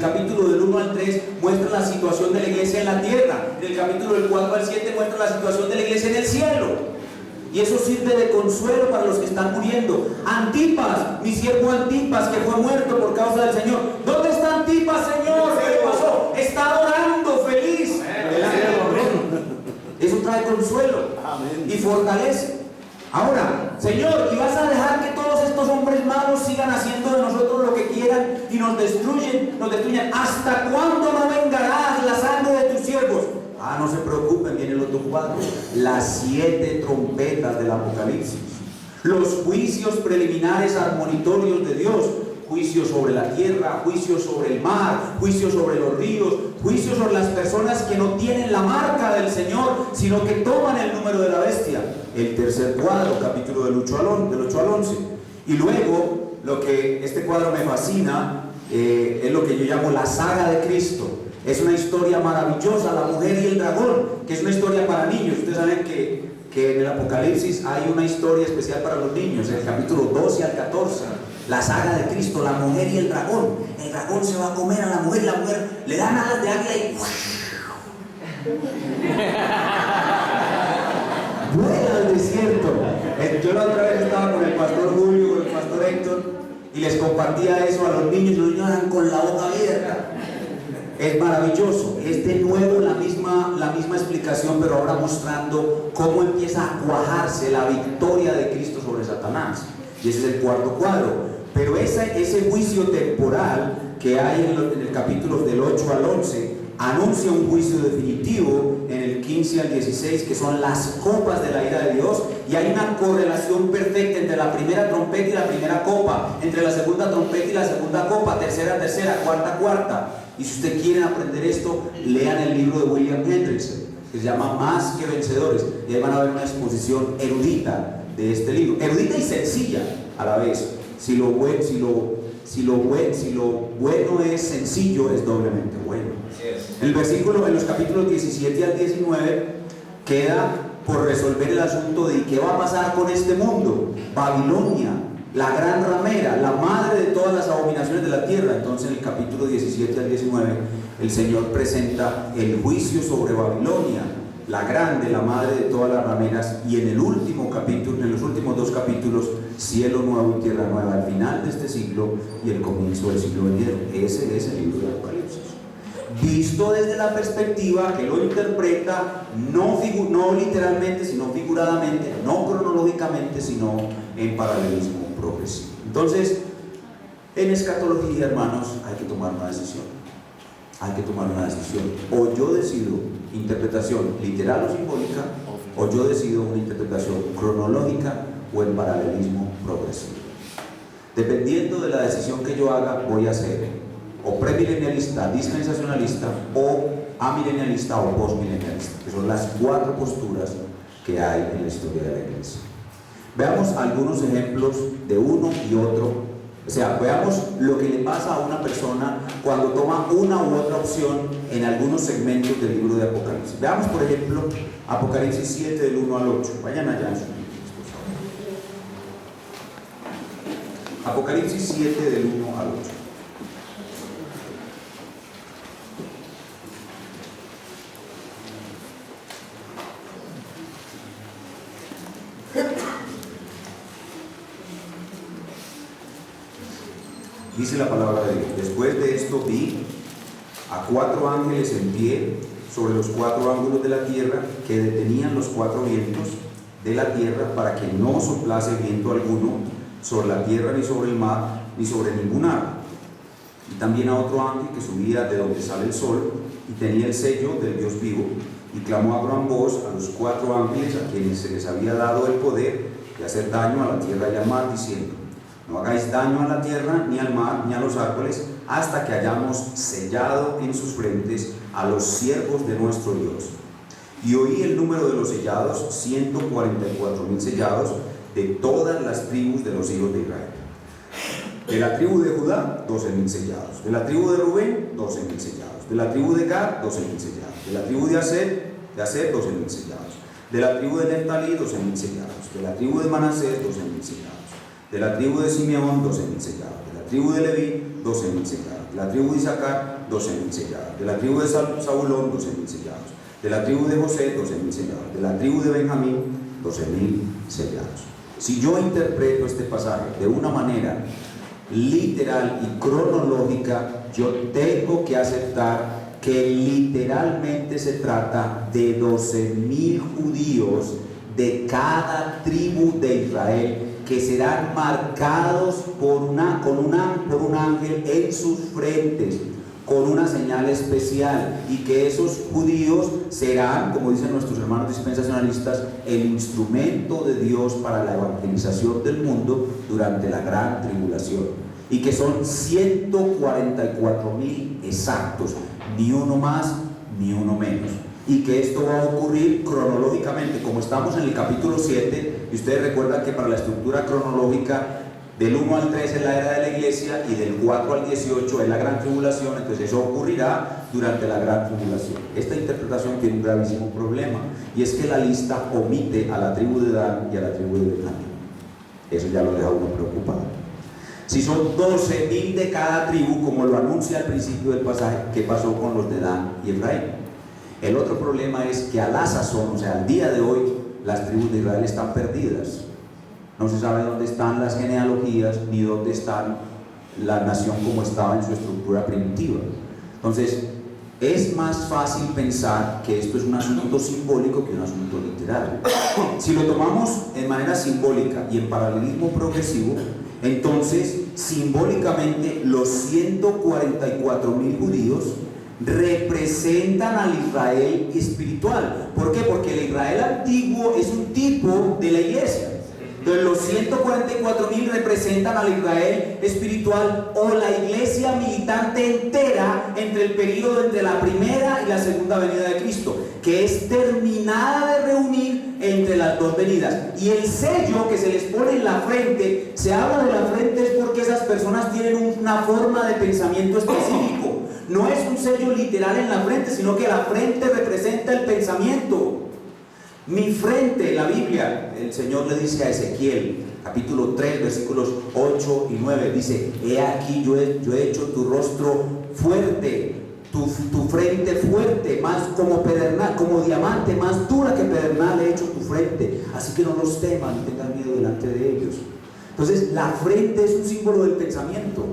capítulo del 1 al 3 muestra la situación de la iglesia en la tierra. En el capítulo del 4 al 7 muestra la situación de la iglesia en el cielo. Y eso sirve de consuelo para los que están muriendo. Antipas, mi siervo Antipas, que fue muerto por causa del Señor. ¿Dónde está Antipas, Señor? ¿Qué le pasó? Está orando, feliz. Eso trae consuelo y fortalece. Ahora, Señor, ¿y vas a dejar que todos estos hombres malos sigan haciendo de nosotros lo que quieran y nos destruyen? ¿Hasta cuándo no vengarás la sangre de tus siervos? No se preocupen, viene el otro cuadro. Las 7 trompetas del Apocalipsis. Los juicios preliminares admonitorios de Dios. Juicio sobre la tierra, juicio sobre el mar, juicio sobre los ríos, juicio sobre las personas que no tienen la marca del Señor, sino que toman el número de la bestia. El tercer cuadro, capítulo del 8 al 11. Y luego, lo que este cuadro me fascina, es lo que yo llamo la saga de Cristo. Es una historia maravillosa, la mujer y el dragón, que es una historia para niños. Ustedes saben que en el Apocalipsis hay una historia especial para los niños, en el capítulo 12 al 14. La saga de Cristo, la mujer y el dragón. El dragón se va a comer a la mujer le dan alas de águila y vuela al desierto. Yo la otra vez estaba con el pastor Julio, con el pastor Héctor, y les compartía eso a los niños eran con la boca abierta. Es maravilloso. Este nuevo, la misma explicación, pero ahora mostrando cómo empieza a cuajarse la victoria de Cristo sobre Satanás. Y ese es el cuarto cuadro. Pero ese juicio temporal que hay en el capítulo del 8 al 11 anuncia un juicio definitivo en el 15 al 16, que son las copas de la ira de Dios, y hay una correlación perfecta entre la primera trompeta y la primera copa, entre la segunda trompeta y la segunda copa, tercera, cuarta. Y si ustedes quieren aprender esto, lean el libro de William Hendrickson, que se llama Más que Vencedores, y ahí van a ver una exposición erudita de este libro, erudita y sencilla a la vez. Si lo bueno es sencillo, es doblemente bueno. El versículo en los capítulos 17 al 19 queda por resolver el asunto de qué va a pasar con este mundo. Babilonia, la gran ramera, la madre de todas las abominaciones de la tierra. Entonces en el capítulo 17 al 19 el Señor presenta el juicio sobre Babilonia, la grande, la madre de todas las rameras, y en el último capítulo, en los últimos 2 capítulos, cielo nuevo y tierra nueva, al final de este siglo y el comienzo del siglo venidero. Ese es el libro de Apocalipsis, visto desde la perspectiva que lo interpreta no literalmente, sino figuradamente, no cronológicamente, sino en paralelismo progresivo. Entonces, en escatología, hermanos, hay que tomar una decisión. O yo decido interpretación literal o simbólica, o yo decido una interpretación cronológica o en paralelismo progresivo. Dependiendo de la decisión que yo haga, voy a ser o premilenialista, dispensacionalista, o amilenialista o postmilenialista, que son las 4 posturas que hay en la historia de la iglesia. Veamos algunos ejemplos de uno y otro. O sea, veamos lo que le pasa a una persona cuando toma una u otra opción en algunos segmentos del libro de Apocalipsis. Veamos, por ejemplo, Apocalipsis 7 del 1 al 8. Vayan allá en sus libros, por favor. Apocalipsis 7 del 1 al 8. Dice la palabra de Dios: después de esto vi a 4 ángeles en pie sobre los 4 ángulos de la tierra, que detenían los 4 vientos de la tierra para que no soplase viento alguno sobre la tierra, ni sobre el mar, ni sobre ningún árbol. Y también a otro ángel que subía de donde sale el sol y tenía el sello del Dios vivo, y clamó a gran voz a los 4 ángeles a quienes se les había dado el poder de hacer daño a la tierra y al mar, diciendo: no hagáis daño a la tierra, ni al mar, ni a los árboles, hasta que hayamos sellado en sus frentes a los siervos de nuestro Dios. Y oí el número de los sellados, 144,000 sellados, de todas las tribus de los hijos de Israel. De la tribu de Judá, 12,000 sellados. De la tribu de Rubén, 12,000 sellados. De la tribu de Gad, 12,000 sellados. De la tribu de Aser, 12,000 sellados. De la tribu de Neftalí, 12,000 sellados. De la tribu de Manasés, 12,000 sellados. De la tribu de Simeón, 12,000 sellados. De la tribu de Leví, 12,000 sellados. De la tribu de Isaacar, 12.000 sellados. De la tribu de Zabulón, 12.000 sellados. De la tribu de José, 12.000 sellados. De la tribu de Benjamín, 12.000 sellados. Si yo interpreto este pasaje de una manera literal y cronológica, yo tengo que aceptar que literalmente se trata de 12.000 judíos de cada tribu de Israel que serán marcados por un ángel en sus frentes con una señal especial, y que esos judíos serán, como dicen nuestros hermanos dispensacionalistas, el instrumento de Dios para la evangelización del mundo durante la gran tribulación, y que son 144.000 exactos, ni uno más ni uno menos, y que esto va a ocurrir cronológicamente, como estamos en el capítulo 7, y ustedes recuerdan que para la estructura cronológica del 1 al 3 es la era de la iglesia y del 4 al 18 es la gran tribulación. Entonces eso ocurrirá durante la gran tribulación. Esta interpretación tiene un gravísimo problema, y es que la lista omite a la tribu de Dan y a la tribu de Benjamín. Eso ya lo deja uno preocupado. Si son 12.000 de cada tribu, como lo anuncia al principio del pasaje, ¿qué pasó con los de Dan y Efraín? El otro problema es que a la sazón, o sea, al día de hoy, las tribus de Israel están perdidas. No se sabe dónde están las genealogías, ni dónde está la nación como estaba en su estructura primitiva. Entonces, es más fácil pensar que esto es un asunto simbólico que un asunto literal. Si lo tomamos en manera simbólica y en paralelismo progresivo, entonces, simbólicamente, los 144.000 judíos representan al Israel espiritual. ¿Por qué? Porque el Israel antiguo es un tipo de la iglesia. Entonces los 144.000 representan al Israel espiritual, o la iglesia militante entera entre el periodo entre la primera y la segunda venida de Cristo, que es terminada de reunir entre las dos venidas. Y el sello que se les pone en la frente, se habla de la frente es porque esas personas tienen una forma de pensamiento específico. No es un sello literal en la frente, sino que la frente representa el pensamiento. Mi frente, la Biblia, el Señor le dice a Ezequiel, capítulo 3, versículos 8 y 9, dice: he aquí yo he hecho tu rostro fuerte, tu frente fuerte, más como pedernal, como diamante, más dura que pedernal he hecho tu frente, así que no los temas ni tengan miedo delante de ellos. Entonces la frente es un símbolo del pensamiento,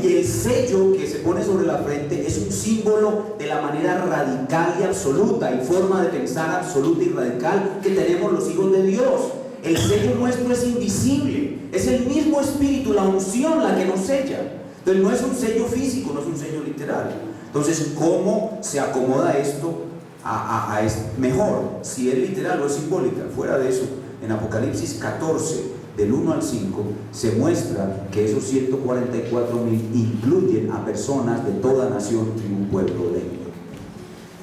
y el sello que se pone sobre la frente es un símbolo de la manera radical y absoluta y forma de pensar absoluta y radical que tenemos los hijos de Dios. El sello nuestro es invisible, es el mismo espíritu, la unción la que nos sella. Entonces no es un sello físico, no es un sello literal. Entonces, ¿cómo se acomoda esto a mejor? Si es literal o es simbólica. Fuera de eso, en Apocalipsis 14, del 1 al 5, se muestra que esos 144.000 incluyen a personas de toda nación, tribu, pueblo, lengua.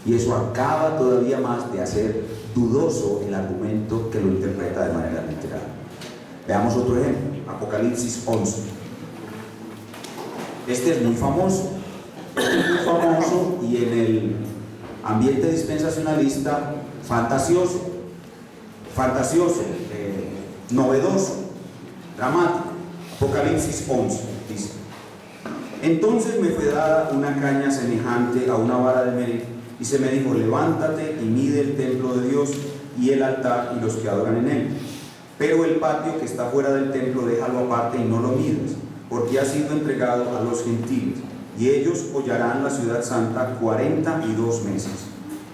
Y eso acaba todavía más de hacer dudoso el argumento que lo interpreta de manera literal. Veamos otro ejemplo, Apocalipsis 11. Este es muy famoso, y en el ambiente dispensacionalista fantasioso, novedoso, dramático. Apocalipsis 11 dice: entonces me fue dada una caña semejante a una vara de medir, y se me dijo: levántate y mide el templo de Dios y el altar y los que adoran en él, pero el patio que está fuera del templo déjalo aparte y no lo mides, porque ha sido entregado a los gentiles, y ellos hollarán la ciudad santa 42 meses.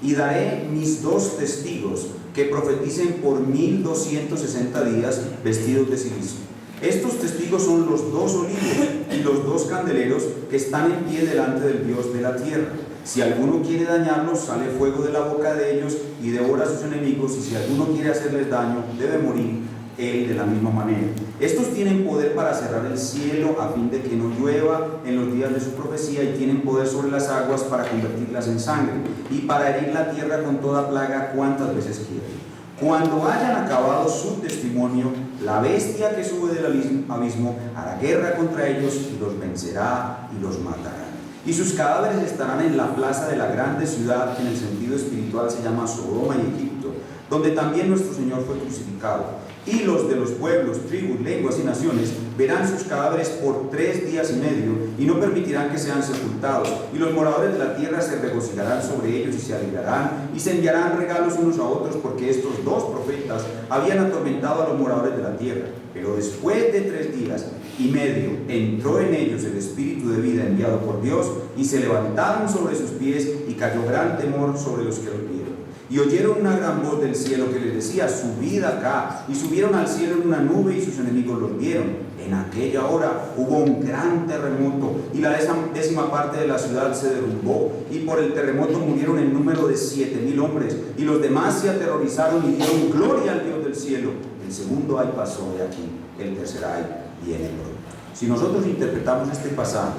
Y daré mis 2 testigos que profeticen por 1260 días vestidos de silicio. Estos testigos son los 2 olivos y los 2 candeleros que están en pie delante del Dios de la tierra. Si alguno quiere dañarlos, sale fuego de la boca de ellos y devora a sus enemigos, y si alguno quiere hacerles daño, debe morir él de la misma manera. Estos tienen poder para cerrar el cielo a fin de que no llueva en los días de su profecía, y tienen poder sobre las aguas para convertirlas en sangre, y para herir la tierra con toda plaga cuantas veces quieran. Cuando hayan acabado su testimonio, la bestia que sube del abismo hará guerra contra ellos y los vencerá y los matará. Y sus cadáveres estarán en la plaza de la grande ciudad, que en el sentido espiritual se llama Sodoma y Egipto, donde también nuestro Señor fue crucificado. Y los de los pueblos, tribus, lenguas y naciones verán sus cadáveres por 3 días y medio, y no permitirán que sean sepultados. Y los moradores de la tierra se regocijarán sobre ellos y se alegrarán, y se enviarán regalos unos a otros, porque estos 2 profetas habían atormentado a los moradores de la tierra. Pero después de 3 días y medio entró en ellos el espíritu de vida enviado por Dios, y se levantaron sobre sus pies, y cayó gran temor sobre los que los vieron. Y oyeron una gran voz del cielo que les decía: subid acá. Y subieron al cielo en una nube, y sus enemigos los vieron. En aquella hora hubo un gran terremoto, y la 10ª parte de la ciudad se derrumbó, y por el terremoto murieron en número de 7,000 hombres, y los demás se aterrorizaron y dieron gloria al Dios del cielo. El segundo ay pasó de aquí, el tercer ay viene pronto. Si nosotros interpretamos este pasaje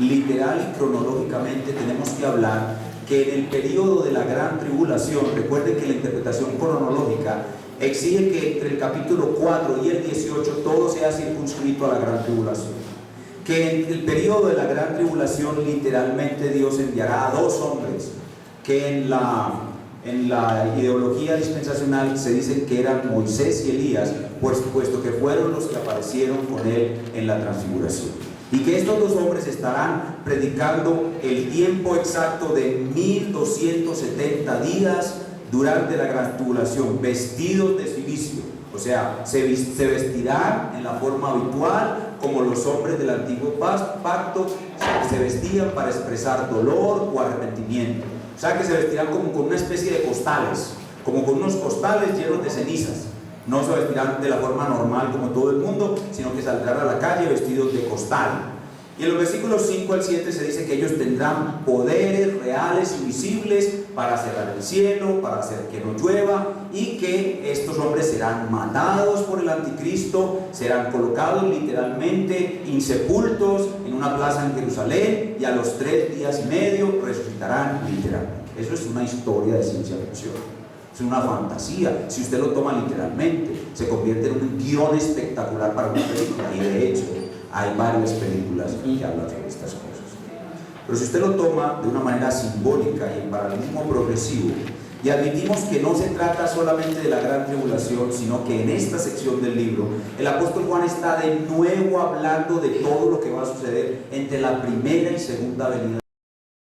literal y cronológicamente, tenemos que hablar que en el periodo de la gran tribulación, recuerden que la interpretación cronológica exige que entre el capítulo 4 y el 18 todo sea circunscrito a la gran tribulación. Que en el periodo de la gran tribulación literalmente Dios enviará a 2 hombres que en la ideología dispensacional se dice que eran Moisés y Elías, puesto que fueron los que aparecieron con él en la transfiguración. Y que estos 2 hombres estarán predicando el tiempo exacto de 1270 días durante la gran tribulación, vestidos de silicio. O sea, se vestirán en la forma habitual, como los hombres del antiguo pacto se vestían para expresar dolor o arrepentimiento. O sea, que se vestirán como con una especie de costales, como con unos costales llenos de cenizas. No se vestirán de la forma normal como todo el mundo, sino que saldrán a la calle vestidos de costal. Y en los versículos 5 al 7 se dice que ellos tendrán poderes reales y visibles para cerrar el cielo, para hacer que no llueva, y que estos hombres serán matados por el anticristo, serán colocados literalmente insepultos en una plaza en Jerusalén, y a los 3 días y medio resucitarán literalmente. Eso es una historia de ciencia ficción. Es una fantasía. Si usted lo toma literalmente, se convierte en un guión espectacular para una película, y de hecho hay varias películas que hablan sobre estas cosas. Pero si usted lo toma de una manera simbólica y en paralelismo progresivo, y admitimos que no se trata solamente de la gran tribulación, sino que en esta sección del libro el apóstol Juan está de nuevo hablando de todo lo que va a suceder entre la primera y segunda venida